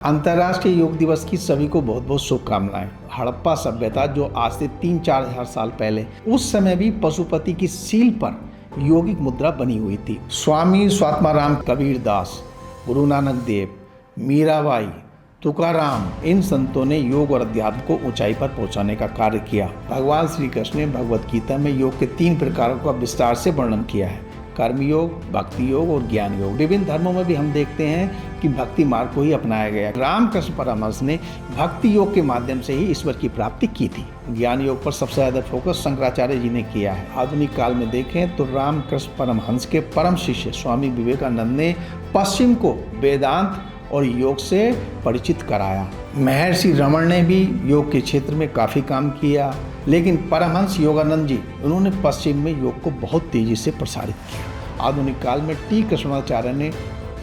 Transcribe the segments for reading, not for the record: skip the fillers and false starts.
अंतर्राष्ट्रीय योग दिवस की सभी को बहुत बहुत शुभकामनाएं। हड़प्पा सभ्यता जो आज से 3-4 हजार साल पहले, उस समय भी पशुपति की सील पर योगिक मुद्रा बनी हुई थी। स्वामी स्वात्माराम कबीर दास, गुरु नानक देव, मीराबाई, तुकाराम, इन संतों ने योग और अध्यात्म को ऊंचाई पर पहुंचाने का कार्य किया। भगवान श्री कृष्ण ने भगवत गीता में योग के 3 प्रकारों का विस्तार से वर्णन किया है: कर्मयोग, भक्ति योग और ज्ञान योग। विभिन्न धर्मों में भी हम देखते हैं कि भक्ति मार्ग को ही अपनाया गया। रामकृष्ण परमहंस ने भक्ति योग के माध्यम से ही ईश्वर की प्राप्ति की थी। ज्ञान योग पर सबसे ज्यादा फोकस शंकराचार्य जी ने किया है। आधुनिक काल में देखें तो रामकृष्ण परमहंस के परम शिष्य स्वामी विवेकानंद ने पश्चिम को वेदांत और योग से परिचित कराया। महर्षि रमण ने भी योग के क्षेत्र में काफ़ी काम किया, लेकिन परमहंस योगानंद जी, उन्होंने पश्चिम में योग को बहुत तेजी से प्रसारित किया। आधुनिक काल में टी कृष्णाचार्य ने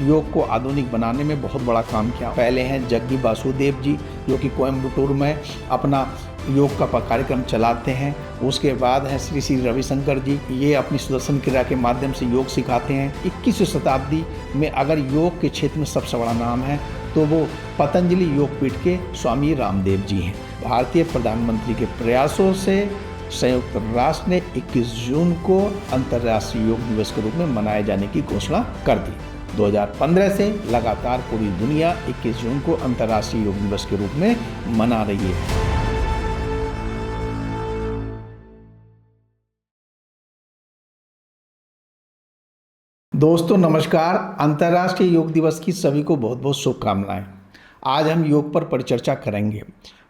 योग को आधुनिक बनाने में बहुत बड़ा काम किया। पहले हैं जग्गी वासुदेव जी, जो कि कोयम्बटूर में अपना योग का कार्यक्रम चलाते हैं। उसके बाद है श्री श्री रविशंकर जी, ये अपनी सुदर्शन क्रिया के माध्यम से योग सिखाते हैं। 21वीं शताब्दी में अगर योग के क्षेत्र में सबसे बड़ा नाम है तो वो पतंजलि योगपीठ के स्वामी रामदेव जी हैं। भारतीय प्रधानमंत्री के प्रयासों से संयुक्त राष्ट्र ने 21 जून को अंतर्राष्ट्रीय योग दिवस के रूप में मनाए जाने की घोषणा कर दी। 2015 से लगातार पूरी दुनिया 21 जून को अंतर्राष्ट्रीय योग दिवस के रूप में मना रही है। दोस्तों नमस्कार, अंतर्राष्ट्रीय योग दिवस की सभी को बहुत बहुत शुभकामनाएं। आज हम योग पर परिचर्चा करेंगे।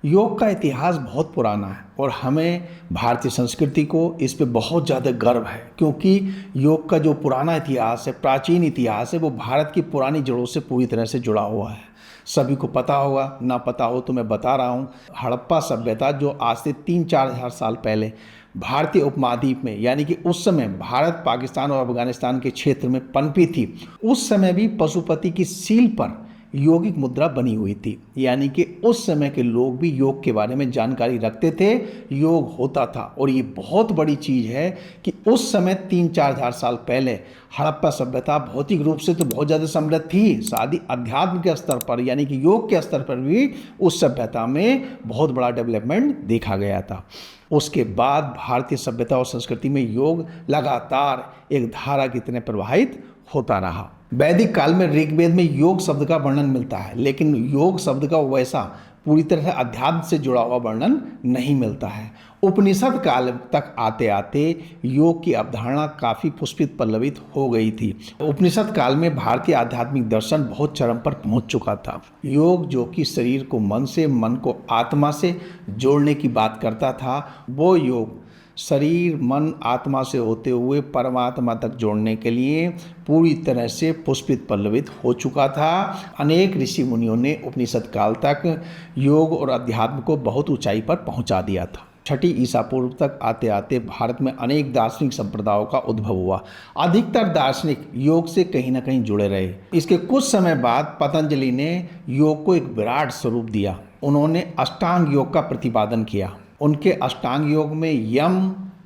योग का इतिहास बहुत पुराना है और हमें भारतीय संस्कृति को इस पे बहुत ज़्यादा गर्व है, क्योंकि योग का जो पुराना इतिहास है, प्राचीन इतिहास है, वो भारत की पुरानी जड़ों से पूरी तरह से जुड़ा हुआ है। सभी को पता होगा, ना पता हो तो मैं बता रहा हूँ। हड़प्पा सभ्यता जो आज से 3-4 हजार साल पहले भारतीय उपमहाद्वीप में, यानी कि उस समय भारत, पाकिस्तान और अफगानिस्तान के क्षेत्र में पनपी थी, उस समय भी पशुपति की सील पर योगिक मुद्रा बनी हुई थी। यानी कि उस समय के लोग भी योग के बारे में जानकारी रखते थे, योग होता था। और ये बहुत बड़ी चीज़ है कि उस समय 3-4 हजार साल पहले हड़प्पा सभ्यता भौतिक रूप से तो बहुत ज़्यादा समृद्ध थी, साथ ही अध्यात्म के स्तर पर, यानी कि योग के स्तर पर भी उस सभ्यता में बहुत बड़ा डेवलपमेंट देखा गया था। उसके बाद भारतीय सभ्यता और संस्कृति में योग लगातार एक धारा की तरह प्रवाहित होता रहा। वैदिक काल में ऋग्वेद में योग शब्द का वर्णन मिलता है, लेकिन योग शब्द का वैसा पूरी तरह से अध्यात्म से जुड़ा हुआ वर्णन नहीं मिलता है। उपनिषद काल तक आते आते योग की अवधारणा काफ़ी पुष्पित पल्लवित हो गई थी। उपनिषद काल में भारतीय आध्यात्मिक दर्शन बहुत चरम पर पहुंच चुका था। योग जो कि शरीर को मन से, मन को आत्मा से जोड़ने की बात करता था, वो योग शरीर, मन, आत्मा से होते हुए परमात्मा तक जोड़ने के लिए पूरी तरह से पुष्पित पल्लवित हो चुका था। अनेक ऋषि मुनियों ने उपनिषद काल तक योग और अध्यात्म को बहुत ऊंचाई पर पहुंचा दिया था। 6ठी ईसा पूर्व तक आते आते भारत में अनेक दार्शनिक संप्रदायों का उद्भव हुआ। अधिकतर दार्शनिक योग से कहीं ना कहीं जुड़े रहे। इसके कुछ समय बाद पतंजलि ने योग को एक विराट स्वरूप दिया। उन्होंने अष्टांग योग का प्रतिपादन किया। उनके अष्टांग योग में यम,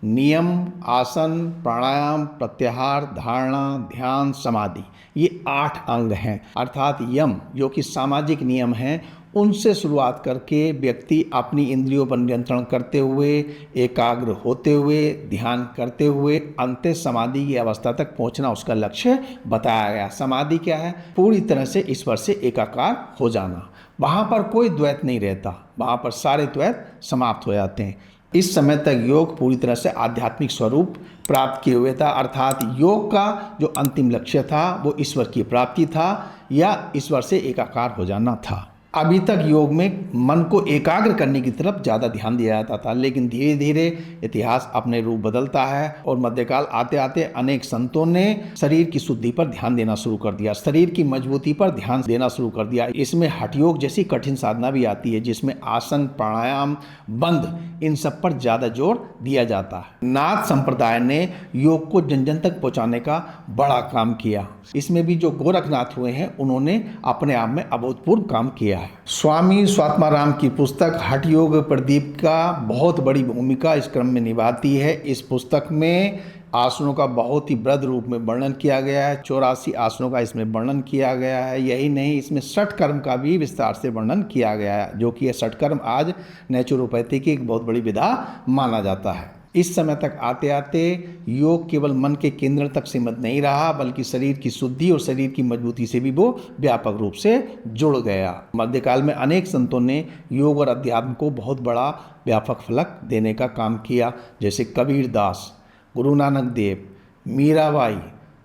नियम, आसन, प्राणायाम, प्रत्याहार, धारणा, ध्यान, समाधि, ये 8 अंग हैं। अर्थात यम जो कि सामाजिक नियम हैं, उनसे शुरुआत करके व्यक्ति अपनी इंद्रियों पर नियंत्रण करते हुए, एकाग्र होते हुए, ध्यान करते हुए अंत समाधि की अवस्था तक पहुंचना उसका लक्ष्य बताया गया। समाधि क्या है? पूरी तरह से ईश्वर से एकाकार हो जाना। वहाँ पर कोई द्वैत नहीं रहता, वहाँ पर सारे द्वैत समाप्त हो जाते हैं। इस समय तक योग पूरी तरह से आध्यात्मिक स्वरूप प्राप्त किए हुए था। अर्थात योग का जो अंतिम लक्ष्य था वो ईश्वर की प्राप्ति था या ईश्वर से एकाकार हो जाना था। अभी तक योग में मन को एकाग्र करने की तरफ ज़्यादा ध्यान दिया जाता था, लेकिन धीरे धीरे इतिहास अपने रूप बदलता है और मध्यकाल आते आते अनेक संतों ने शरीर की शुद्धि पर ध्यान देना शुरू कर दिया, शरीर की मजबूती पर ध्यान देना शुरू कर दिया। इसमें हठ योग जैसी कठिन साधना भी आती है, जिसमें आसन, प्राणायाम, बंध, इन सब पर ज़्यादा जोर दिया जाता है। नाथ संप्रदाय ने योग को जन जन तक पहुँचाने का बड़ा काम किया। इसमें भी जो गोरखनाथ हुए हैं, उन्होंने अपने आप में अभूतपूर्व काम किया है। स्वामी स्वात्माराम की पुस्तक हठ योग प्रदीप का बहुत बड़ी भूमिका इस क्रम में निभाती है। इस पुस्तक में आसनों का बहुत ही बृहद रूप में वर्णन किया गया है। 84 आसनों का इसमें वर्णन किया गया है। यही नहीं, इसमें षटकर्म का भी विस्तार से वर्णन किया गया है, जो कि यह षटकर्म आज नेचुरोपैथी की एक बहुत बड़ी विधा माना जाता है। इस समय तक आते आते योग केवल मन के केंद्र तक सीमित नहीं रहा, बल्कि शरीर की शुद्धि और शरीर की मजबूती से भी वो व्यापक रूप से जुड़ गया। मध्यकाल में अनेक संतों ने योग और अध्यात्म को बहुत बड़ा व्यापक फलक देने का काम किया, जैसे कबीर दास, गुरु नानक देव, मीराबाई,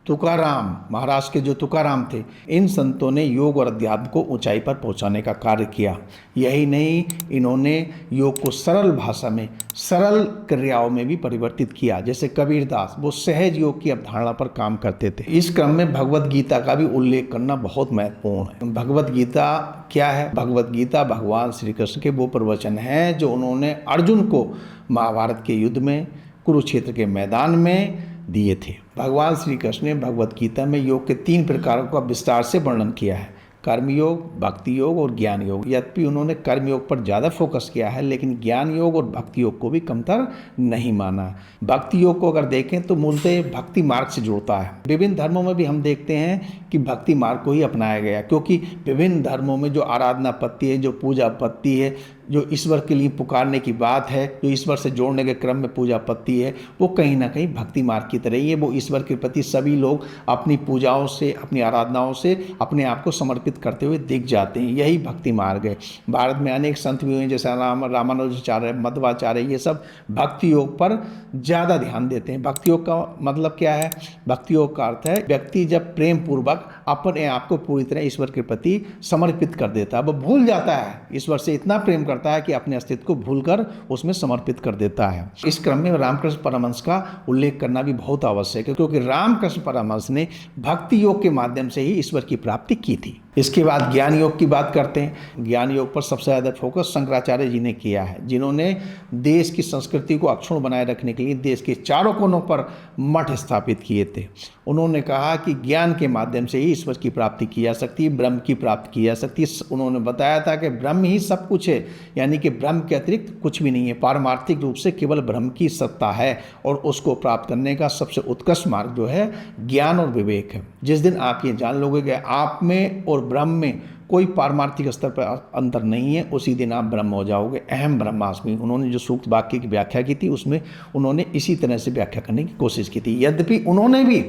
तुकाराम, महाराष्ट्र के जो तुकाराम थे, इन संतों ने योग और अध्यात्म को ऊंचाई पर पहुंचाने का कार्य किया। यही नहीं, इन्होंने योग को सरल भाषा में, सरल क्रियाओं में भी परिवर्तित किया। जैसे कबीर दास, वो सहज योग की अवधारणा पर काम करते थे। इस क्रम में भगवत गीता का भी उल्लेख करना बहुत महत्वपूर्ण है। भगवत गीता क्या है? भगवत गीता भगवान श्री कृष्ण के वो प्रवचन हैं जो उन्होंने अर्जुन को महाभारत के युद्ध में, कुरुक्षेत्र के मैदान में दिए थे। भगवान श्री कृष्ण ने भगवत गीता में योग के 3 प्रकारों का विस्तार से वर्णन किया है, कर्मयोग, भक्ति योग और ज्ञान योग। यद्यपि उन्होंने कर्मयोग पर ज़्यादा फोकस किया है, लेकिन ज्ञान योग और भक्ति योग को भी कमतर नहीं माना। भक्ति योग को अगर देखें तो मूलतः भक्ति मार्ग से जुड़ता है। विभिन्न धर्मों में भी हम देखते हैं कि भक्ति मार्ग को ही अपनाया गया, क्योंकि विभिन्न धर्मों में जो आराधना पत्ति है, जो पूजा पत्ति है, जो ईश्वर के लिए पुकारने की बात है, जो ईश्वर से जोड़ने के क्रम में पूजा पत्ति है, वो कहीं ना कहीं भक्ति मार्ग की तरह ही है। वो ईश्वर के प्रति सभी लोग अपनी पूजाओं से, अपनी आराधनाओं से अपने आप को समर्पित करते हुए दिख जाते हैं। यही भक्ति मार्ग है। भारत में अनेक संत भी हुए, जैसे रामानुजाचार्य, मध्वाचार्य, ये सब भक्ति योग पर ज़्यादा ध्यान देते हैं। भक्ति योग का मतलब क्या है? भक्ति योग का अर्थ है व्यक्ति जब प्रेम पूर्वक अपने आप को पूरी तरह ईश्वर के प्रति समर्पित कर देता है। वो भूल जाता है, ईश्वर से इतना प्रेम करता है कि अपने अस्तित्व को भूलकर उसमें समर्पित कर देता है। इस क्रम में रामकृष्ण परमहंस का उल्लेख करना भी बहुत आवश्यक है, क्योंकि रामकृष्ण परमहंस ने भक्ति योग के माध्यम से ही ईश्वर की प्राप्ति की थी। इसके बाद ज्ञान योग की बात करते हैं। ज्ञान योग पर सबसे ज़्यादा फोकस शंकराचार्य जी ने किया है, जिन्होंने देश की संस्कृति को अक्षुण्ण बनाए रखने के लिए देश के चारों कोनों पर मठ स्थापित किए थे। उन्होंने कहा कि ज्ञान के माध्यम से ही ईश्वर की प्राप्ति की जा सकती है, ब्रह्म की प्राप्ति की जा सकती है। उन्होंने बताया था कि ब्रह्म ही सब कुछ है, यानी कि ब्रह्म के अतिरिक्त कुछ भी नहीं है। पारमार्थिक रूप से केवल ब्रह्म की सत्ता है, और उसको प्राप्त करने का सबसे उत्कृष्ट मार्ग जो है ज्ञान और विवेक है। जिस दिन आप ये जान लोगे कि आप में और ब्रह्म में कोई पारमार्थिक स्तर पर अंतर नहीं है, उसी दिन आप ब्रह्म हो जाओगे। अहम ब्रह्मास्मि, उन्होंने जो सूक्त वाक्य की व्याख्या की थी उसमें उन्होंने इसी तरह से व्याख्या करने की कोशिश की थी। यद्यपि उन्होंने भी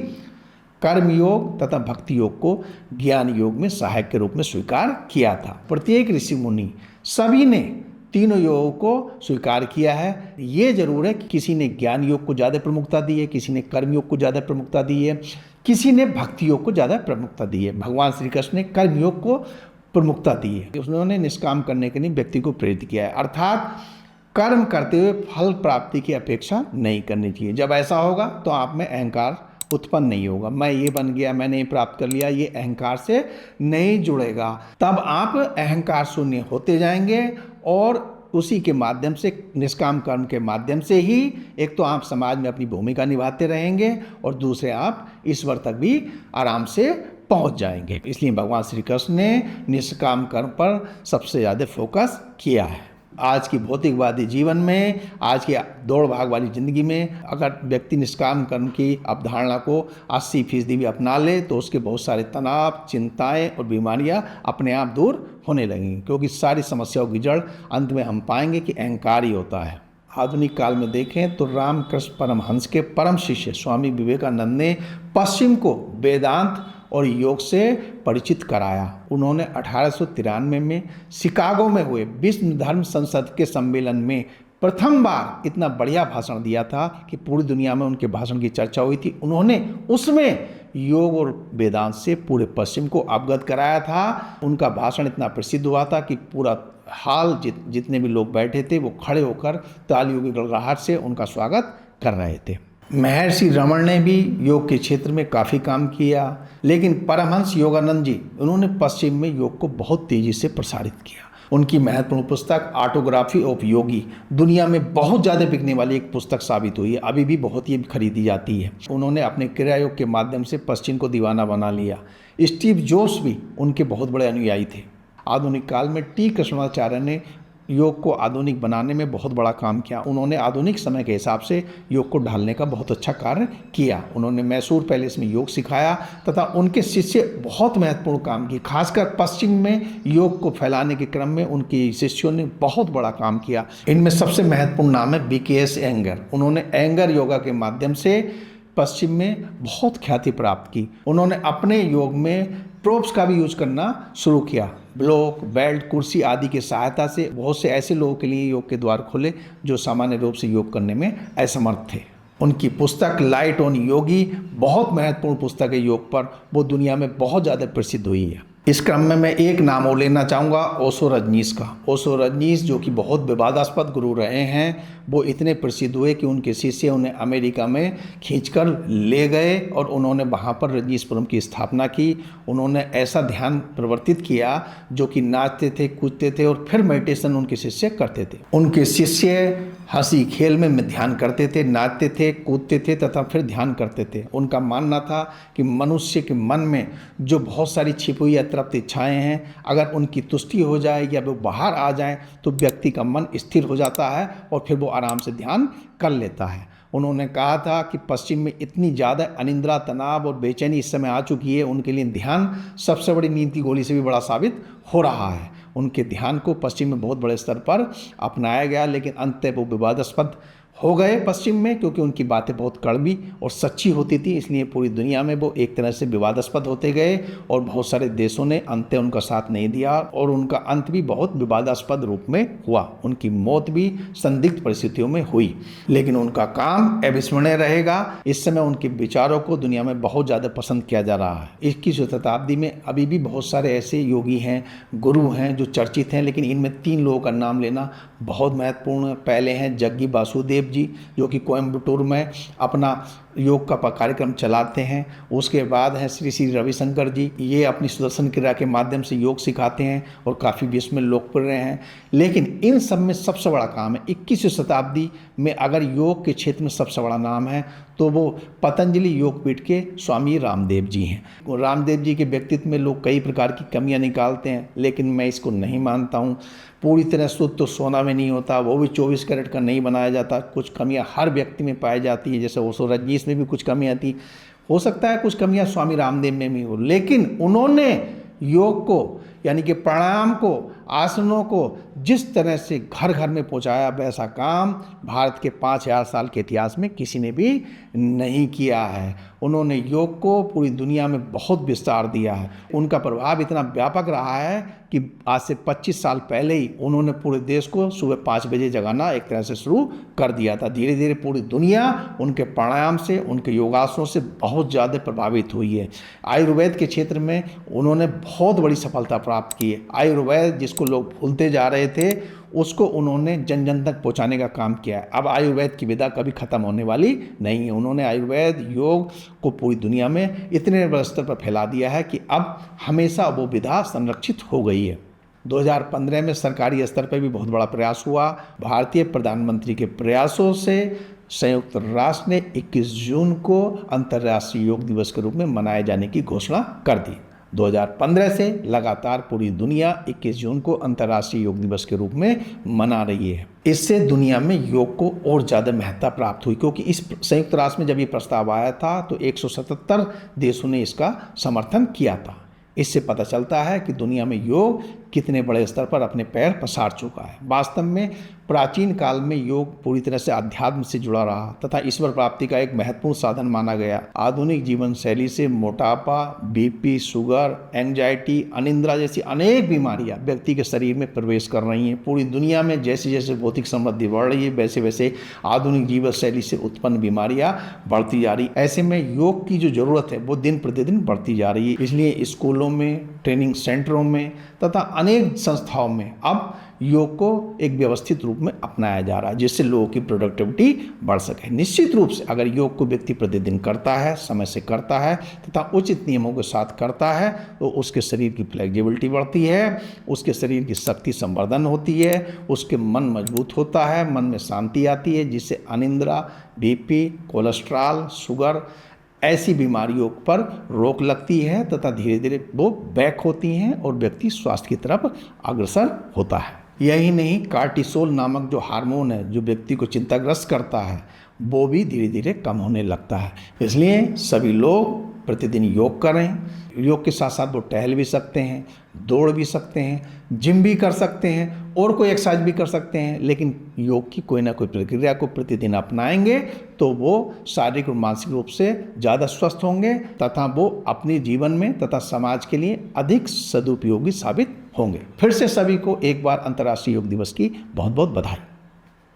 कर्म योग तथा भक्ति योग को ज्ञान योग में सहायक के रूप में स्वीकार किया था। प्रत्येक ऋषि मुनि सभी ने तीनों योगों को स्वीकार किया है। ये जरूर है कि किसी ने ज्ञान योग को ज़्यादा प्रमुखता दी है, किसी ने कर्म योग को ज़्यादा प्रमुखता दी है, किसी ने भक्ति योग को ज़्यादा प्रमुखता दी है। भगवान श्री कृष्ण ने कर्म योग को प्रमुखता दी है। उन्होंने निष्काम करने के लिए व्यक्ति को प्रेरित किया है, अर्थात कर्म करते हुए फल प्राप्ति की अपेक्षा नहीं करनी चाहिए। जब ऐसा होगा तो आप में अहंकार उत्पन्न नहीं होगा। मैं ये बन गया, मैंने ये प्राप्त कर लिया, ये अहंकार से नहीं जुड़ेगा। तब आप अहंकार शून्य होते जाएंगे, और उसी के माध्यम से, निष्काम कर्म के माध्यम से ही एक तो आप समाज में अपनी भूमिका निभाते रहेंगे, और दूसरे आप ईश्वर तक भी आराम से पहुंच जाएंगे। इसलिए भगवान श्री कृष्ण ने निष्काम कर्म पर सबसे ज़्यादा फोकस किया है। आज की भौतिकवादी जीवन में, आज की दौड़ भाग वाली ज़िंदगी में अगर व्यक्ति निष्काम कर्म की अवधारणा को 80% भी अपना ले, तो उसके बहुत सारे तनाव, चिंताएं और बीमारियां अपने आप दूर होने लगेंगी, क्योंकि सारी समस्याओं की जड़ अंत में हम पाएंगे कि अहंकार ही होता है। आधुनिक काल में देखें तो रामकृष्ण परमहंस के परम शिष्य स्वामी विवेकानंद ने पश्चिम को वेदांत और योग से परिचित कराया। उन्होंने 1893 में शिकागो में हुए विश्व धर्म संसद के सम्मेलन में प्रथम बार इतना बढ़िया भाषण दिया था कि पूरी दुनिया में उनके भाषण की चर्चा हुई थी। उन्होंने उसमें योग और वेदांत से पूरे पश्चिम को अवगत कराया था। उनका भाषण इतना प्रसिद्ध हुआ था कि पूरा हाल जितने भी लोग बैठे थे वो खड़े होकर तालियों की गड़गड़ाहट से उनका स्वागत कर रहे थे। महर्षि रमण ने भी योग के क्षेत्र में काफ़ी काम किया, लेकिन परमहंस योगानंद जी, उन्होंने पश्चिम में योग को बहुत तेज़ी से प्रसारित किया। उनकी महत्वपूर्ण पुस्तक ऑटोग्राफी ऑफ योगी दुनिया में बहुत ज़्यादा बिकने वाली एक पुस्तक साबित हुई है, अभी भी बहुत ही खरीदी जाती है। उन्होंने अपने क्रिया योग के माध्यम से पश्चिम को दीवाना बना लिया। स्टीव जॉब्स भी उनके बहुत बड़े अनुयायी थे। आधुनिक काल में टी कृष्णाचार्य ने योग को आधुनिक बनाने में बहुत बड़ा काम किया। उन्होंने आधुनिक समय के हिसाब से योग को ढालने का बहुत अच्छा कार्य किया। उन्होंने मैसूर पैलेस में योग सिखाया तथा उनके शिष्य बहुत महत्वपूर्ण काम किए। खासकर पश्चिम में योग को फैलाने के क्रम में उनके शिष्यों ने बहुत बड़ा काम किया। इनमें सबसे महत्वपूर्ण नाम है BKS अयंगर। उन्होंने अयंगर योगा के माध्यम से पश्चिम में बहुत ख्याति प्राप्त की। उन्होंने अपने योग में प्रोप्स का भी यूज करना शुरू किया। ब्लॉक, बेल्ट, कुर्सी आदि की सहायता से बहुत से ऐसे लोगों के लिए योग के द्वार खुले जो सामान्य रूप से योग करने में असमर्थ थे। उनकी पुस्तक लाइट ऑन योगी बहुत महत्वपूर्ण पुस्तक है योग पर, वो दुनिया में बहुत ज़्यादा प्रसिद्ध हुई है। इस क्रम में मैं एक नाम और लेना चाहूँगा, ओशो रजनीश का। ओशो रजनीश जो कि बहुत विवादास्पद गुरु रहे हैं, वो इतने प्रसिद्ध हुए कि उनके शिष्य उन्हें अमेरिका में खींचकर ले गए और उन्होंने वहाँ पर रजनीशपुरम की स्थापना की। उन्होंने ऐसा ध्यान प्रवर्तित किया जो कि नाचते थे, कूदते थे और फिर मेडिटेशन उनके शिष्य करते थे। उनके शिष्य हंसी खेल में ध्यान करते थे, नाचते थे, कूदते थे तथा फिर ध्यान करते थे। उनका मानना था कि मनुष्य के मन में जो बहुत सारी छिपी हुई अतृप्त इच्छाएं हैं, अगर उनकी तुष्टि हो जाए या वो बाहर आ जाए तो व्यक्ति का मन स्थिर हो जाता है और फिर वो आराम से ध्यान कर लेता है। उन्होंने कहा था कि पश्चिम में इतनी ज़्यादा अनिद्रा, तनाव और बेचैनी इस समय आ चुकी है, उनके लिए ध्यान सबसे बड़ी नींद की गोली से भी बड़ा साबित हो रहा है। उनके ध्यान को पश्चिम में बहुत बड़े स्तर पर अपनाया गया, लेकिन अंततः वो विवादास्पद हो गए पश्चिम में, क्योंकि उनकी बातें बहुत कड़वी और सच्ची होती थी। इसलिए पूरी दुनिया में वो एक तरह से विवादास्पद होते गए और बहुत सारे देशों ने अंततः उनका साथ नहीं दिया और उनका अंत भी बहुत विवादास्पद रूप में हुआ। उनकी मौत भी संदिग्ध परिस्थितियों में हुई, लेकिन उनका काम अविस्मरणीय रहेगा। इस समय उनके विचारों को दुनिया में बहुत ज़्यादा पसंद किया जा रहा है। 21वीं शताब्दी में अभी भी बहुत सारे ऐसे योगी हैं, गुरु हैं जो चर्चित हैं, लेकिन इनमें 3 लोगों का नाम लेना बहुत महत्वपूर्ण है। पहले हैं जग्गी वासुदेव जी, जो कि कोयम्बटूर में अपना योग का कार्यक्रम चलाते हैं। उसके बाद है श्री श्री रविशंकर जी, ये अपनी सुदर्शन क्रिया के माध्यम से योग सिखाते हैं और काफ़ी विश्व में लोकप्रिय हैं। लेकिन इन सब में सबसे बड़ा काम है 21वीं शताब्दी में अगर योग के क्षेत्र में सबसे बड़ा नाम है तो वो पतंजलि योगपीठ के स्वामी रामदेव जी हैं। रामदेव जी के व्यक्तित्व में लोग कई प्रकार की कमियां निकालते हैं, लेकिन मैं इसको नहीं मानता हूँ। पूरी तरह शुद्ध तो सोना में नहीं होता, वो भी 24 कैरेट का नहीं बनाया जाता। कुछ कमियां हर व्यक्ति में पाई जाती है, जैसे ओशो रजनीश में भी कुछ कमियां थी। हो सकता है कुछ कमियां स्वामी रामदेव में भी हो, लेकिन उन्होंने योग को यानी कि प्राणायाम को, आसनों को जिस तरह से घर घर में पहुंचाया, वैसा काम भारत के 5000 साल के इतिहास में किसी ने भी नहीं किया है। उन्होंने योग को पूरी दुनिया में बहुत विस्तार दिया है। उनका प्रभाव इतना व्यापक रहा है कि आज से 25 साल पहले ही उन्होंने पूरे देश को सुबह 5 बजे जगाना एक तरह से शुरू कर दिया था। धीरे धीरे पूरी दुनिया उनके प्राणायाम से, उनके योगासनों से बहुत ज़्यादा प्रभावित हुई है। आयुर्वेद के क्षेत्र में उन्होंने बहुत बड़ी सफलता प्राप्त की है। आयुर्वेद जिसको लोग भूलते जा रहे थे, उसको उन्होंने जन जन तक पहुंचाने का काम किया है। अब आयुर्वेद की विधा कभी ख़त्म होने वाली नहीं है। उन्होंने आयुर्वेद योग को पूरी दुनिया में इतने बड़े स्तर पर फैला दिया है कि अब हमेशा वो विधा संरक्षित हो गई है। 2015 में सरकारी स्तर पर भी बहुत बड़ा प्रयास हुआ। भारतीय प्रधानमंत्री के प्रयासों से संयुक्त राष्ट्र ने 21 जून को अंतर्राष्ट्रीय योग दिवस के रूप में मनाए जाने की घोषणा कर दी। 2015 से लगातार पूरी दुनिया 21 जून को अंतर्राष्ट्रीय योग दिवस के रूप में मना रही है। इससे दुनिया में योग को और ज़्यादा महत्ता प्राप्त हुई, क्योंकि इस संयुक्त राष्ट्र में जब ये प्रस्ताव आया था तो 177 देशों ने इसका समर्थन किया था। इससे पता चलता है कि दुनिया में योग कितने बड़े स्तर पर अपने पैर पसार चुका है। वास्तव में प्राचीन काल में योग पूरी तरह से अध्यात्म से जुड़ा रहा तथा ईश्वर प्राप्ति का एक महत्वपूर्ण साधन माना गया। आधुनिक जीवन शैली से मोटापा, बीपी, शुगर, एंजाइटी, अनिद्रा जैसी अनेक बीमारियां व्यक्ति के शरीर में प्रवेश कर रही हैं। पूरी दुनिया में जैसे जैसे भौतिक समृद्धि बढ़ रही है, वैसे वैसे आधुनिक जीवन शैली से उत्पन्न बीमारियां बढ़ती जा रही। ऐसे में योग की जो जरूरत है वो दिन प्रतिदिन बढ़ती जा रही है। इसलिए स्कूलों में, ट्रेनिंग सेंटरों में तथा अनेक संस्थाओं में अब योग को एक व्यवस्थित रूप में अपनाया जा रहा है, जिससे लोगों की प्रोडक्टिविटी बढ़ सके। निश्चित रूप से अगर योग को व्यक्ति प्रतिदिन करता है, समय से करता है तथा उचित नियमों के साथ करता है, तो उसके शरीर की फ्लेक्सिबिलिटी बढ़ती है, उसके शरीर की शक्ति संवर्धन होती है, उसके मन मजबूत होता है, मन में शांति आती है, जिससे अनिद्रा, बीपी, कोलेस्ट्रॉल, शुगर ऐसी बीमारियों पर रोक लगती है तथा धीरे धीरे वो बैक होती हैं और व्यक्ति स्वास्थ्य की तरफ अग्रसर होता है। यही नहीं, कार्टिसोल नामक जो हार्मोन है जो व्यक्ति को चिंताग्रस्त करता है वो भी धीरे धीरे कम होने लगता है। इसलिए सभी लोग प्रतिदिन योग करें। योग के साथ साथ वो टहल भी सकते हैं, दौड़ भी सकते हैं, जिम भी कर सकते हैं और कोई एक्सरसाइज भी कर सकते हैं, लेकिन योग की कोई ना कोई प्रक्रिया को प्रतिदिन अपनाएंगे तो वो शारीरिक और मानसिक रूप से ज़्यादा स्वस्थ होंगे तथा वो अपने जीवन में तथा समाज के लिए अधिक सदुपयोगी साबित होंगे। फिर से सभी को एक बार अंतर्राष्ट्रीय योग दिवस की बहुत बहुत बधाई।